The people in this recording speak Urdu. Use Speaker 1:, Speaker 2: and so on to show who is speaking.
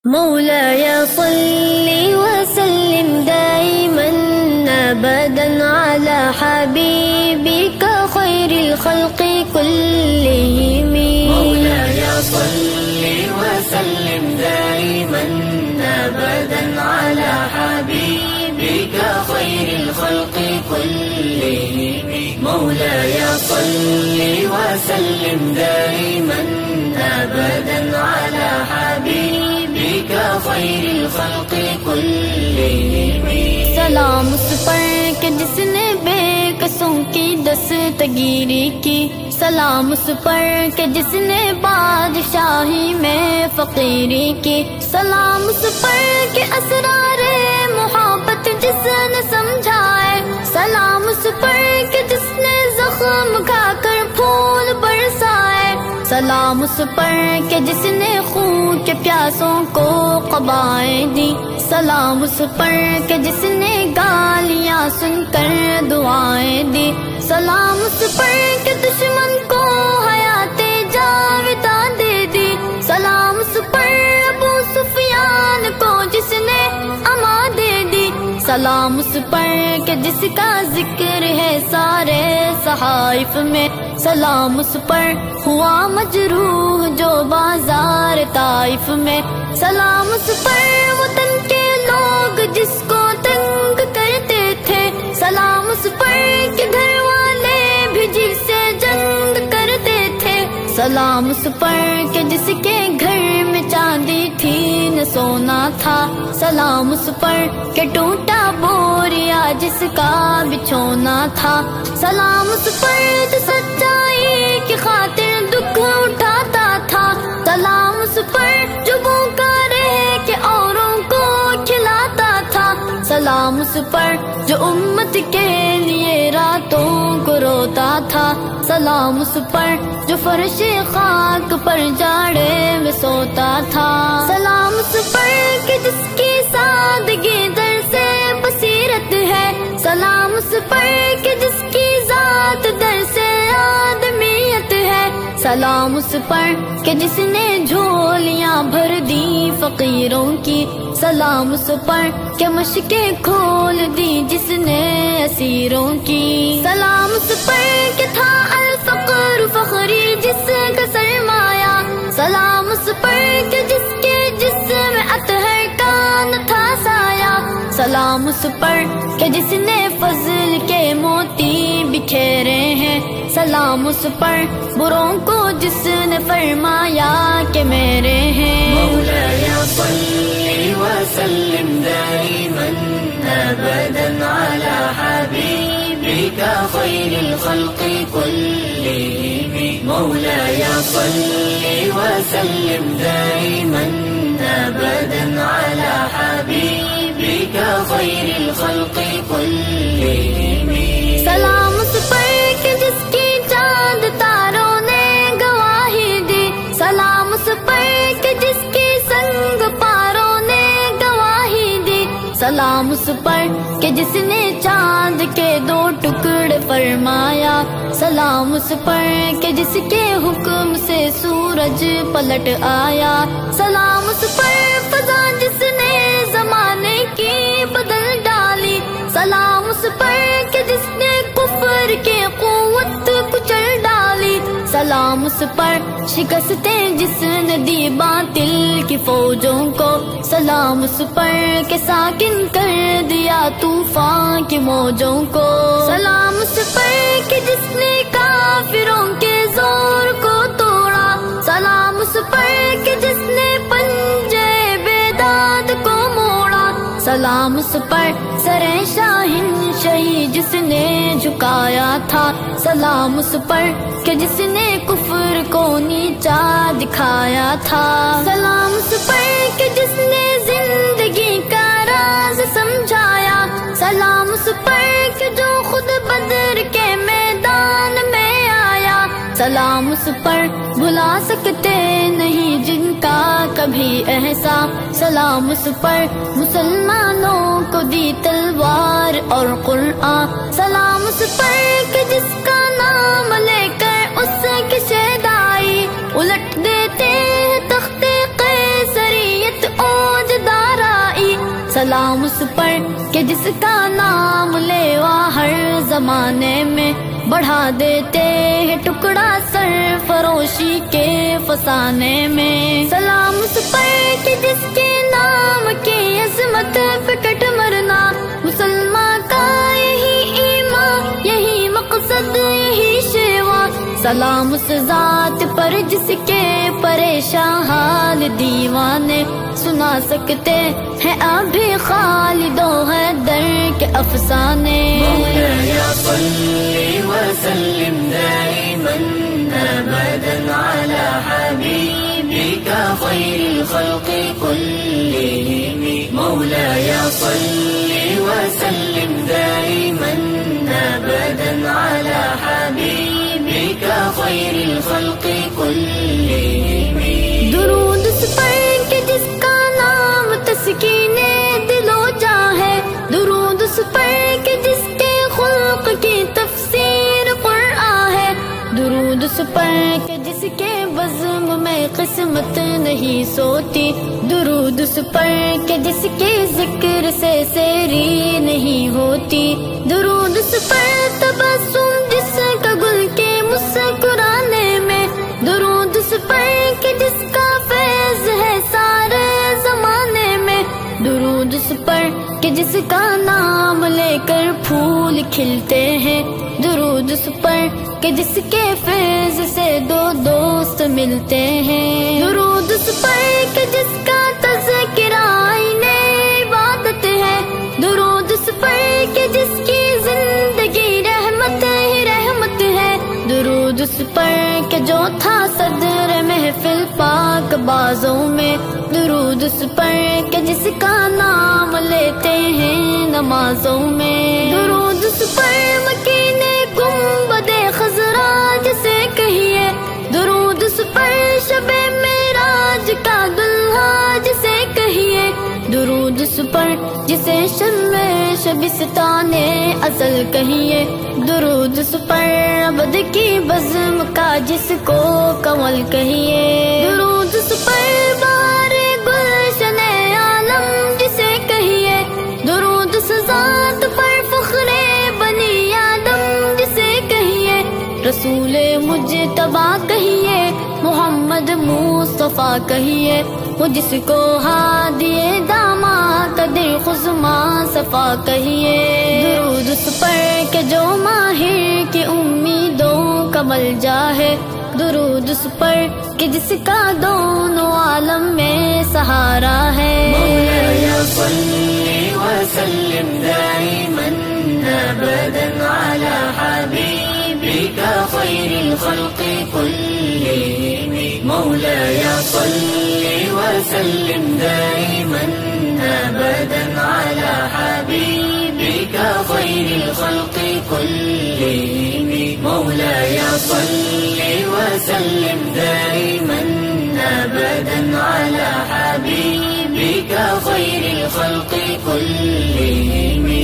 Speaker 1: مولاي صل وسلم دائما أبدا على حبيبك خير الخلق كلهم.
Speaker 2: مولاي صل وسلم دائما أبدا على حبيبك خير الخلق كلهم. مولاي صل وسلم دائما أبدا على حبيبك خير الخلق كلهم.
Speaker 1: سلام اس پر کہ جس نے بے کسوں کی دستگیری کی، سلام اس پر کہ جس نے بادشاہی میں فقیری کی، سلام اس پر کہ اسرار محبت جس نے سمجھائے، سلام اس پر کہ جس نے زخم کھا کر پھول برسائے، سلام اس پر کہ جس نے خون کے پیاسوں کو قبائیں دی، سلام اس پر کہ جس نے گالیاں سن کر دعائیں دی، سلام اس پر کہ دشمن کو حیات جاوداں دے دی، سلام اس پر ابو سفیان کو جس نے اما دے دی، سلام اس پر کہ جس کا ذکر ہے سارے صحائف میں، سلام اس پر ہوا مجروح جو بازار طائف میں، سلام اس پر وطن کے لوگ جس کو تنگ کرتے تھے، سلام اس پر کہ گھر والے بھی جس سے جنگ کرتے تھے، سلام اس پر کہ جس کے گھر میں چاندی تھی نہ سونا تھا، سلام اس پر کہ ٹوٹا بوریا جس کا بچھونا تھا، سلام اس پر جو سچائی کی خاطر دکھ اٹھاتا تھا، سلام اس پر جو بھوکا رہ کے اوروں کو کھلاتا تھا، سلام اس پر جو امت کے لیے راتوں کو روتا تھا، سلام اس پر جو فرش خاک پر جاڑے میں سوتا تھا، سلام اس پر کہ جس کی سادگی در سے بصیرت ہے، سلام اس پر کہ جس کی ذات در سے آدمیت ہے، سلام اس پر کہ جس نے جھولیاں بھر دی فقیروں کی، سلام اس پر کہ مشکیں کھول دی جس نے اسیروں کی، سلام اس پر کہ تھا الفقر فخری جس کا سرمایہ، سلام اس پر کہ جس کے جسم اطہر کا نہ تھا سایہ، سلام اس پر کہ جس نے فضل کے موتی بکھیرے ہیں، سلام اس پر بروں کو جس نے فرمایا کہ میرے ہیں.
Speaker 2: مولاي صل وسلم دائما أبدا على حبيبك خير الخلق كلهم. مولاي صل وسلم دائما أبدا على حبيبك خير الخلق كلهم.
Speaker 1: سلام اس پر کہ جس کی چاند تاروں نے گواہی دی، سلام اس پر کہ جس کی سنگ پاروں نے گواہی دی، سلام اس پر کہ جس نے چاند کے 2 ٹکڑے فرمایا، سلام اس پر کہ جس کے حکم سے سورج پلٹ آیا، سلام اس پر فضا جس نے زمانے کی بدل ڈالی، سلام اس پر کہ جس نے کفر کی قوت کچل ڈالی، سلام اس پر شکستیں جس نے دی باطل کی فوجوں کو، سلام اس پر کہ ساکن کر دیا طوفان کی موجوں کو، سلام اس پر کہ جس نے کافروں کے زور کو توڑا، سلام اس پر کہ جس نے پنجے بیداد کو موڑا، سلام اس پر سر شاہین شہی جس نے جھکایا تھا، سلام اس پر کہ جس نے کفر کو نیچا دکھایا تھا، سلام اس پر کہ جس نے زندگی کا راز سمجھایا، سلام اس پر کہ جو خود بدر کے میدان میں آیا، سلام اس پر بھلا سکتے نہیں جن کا کبھی احسان، سلام اس پر مسلمانوں کو دی تلوار اور قرآن، سلام اس پر کہ جس کا نام لے کر اس کی شیدائی الٹ دیتے تخت قیصریت اور سلام اس پر کہ جس کا نام لیوا ہر زمانے میں بڑھا دیتے ہیں ٹکڑا سر فروشی کے فسانے میں. سلام اس پر کہ جس کے نام کی عظمت پہ کٹ مرنا مسلمان کا یہی ایمان یہی مقصد یہی شیوا. سلام اس ذات پر جس کے پریشان حال دیوانے سنا سکتے ہیں ابھی خالد و حیدر کے افسانے.
Speaker 2: مولاي صل وسلم دائما ابدا على حبيبك خير الخلق كلهم. مولاي صل وسلم دائما ابدا على حبيبك خير الخلق كلهم.
Speaker 1: درود اس پر کہ جس کا نام تسکین دل و جاں ہے. درود اس پر کہ جس کے خلق کی تفسیر قرآن ہے. درود اس پر کہ جس کے بزم میں قسمت نہیں سوتی. درود اس پر کہ جس کے ذکر سے سیری نہیں ہوتی. درود اس پر تبسم جس کا گل کے مسکرانے میں. درود اس پر کہ جس کا فیض ہے سارے زمانے میں. درود اس پر کہ جس کا نام لے کر پھول کھلتے ہیں. درود اس پر کہ جس کے فیض سے دو دوست ملتے ہیں. درود اس پر کہ جس کا تذکرہ عین عبادت ہے. درود اس پر کہ جس کی زندگی رحمت ہی رحمت ہے. درود اس پر کہ جو تھا صدر محفل پاک بازوں میں. درود اس پر کہ جس کا نام لیتے ہیں نمازوں میں. درود اس پر مکین گنبد خضرا جسے کہیے. درود اس پر شب معراج کا دلہا جسے کہیے. درود اس پر جسے شبستان ازل کہیے. درود اس پر عبد کی بزم کا جس کو کمل کہیے. درود اس پر بار گلشن عالم جسے کہیے. درود اس ذات پر فخر بنی آدم جسے کہیے. رسول مجتبی کہیے. محمد مصطفیٰ کہیے. وہ جس کو ہادی داماد دل خزما صفا کہیے. درود اس پر کہ جو ماہر کی امیدوں کا ملجا ہے. درود اس پر کہ جس کا دونوں عالم میں سہارا ہے.
Speaker 2: مولاي صل وسلم دائما ابدا على حبيبك خير الخلق كلهم. مولاي صل وسلم دائما ابدا على حبيبك خير الخلق كلهم. مولاي صل وسلم دائما ابدا على حبيبك خير الخلق كلهم.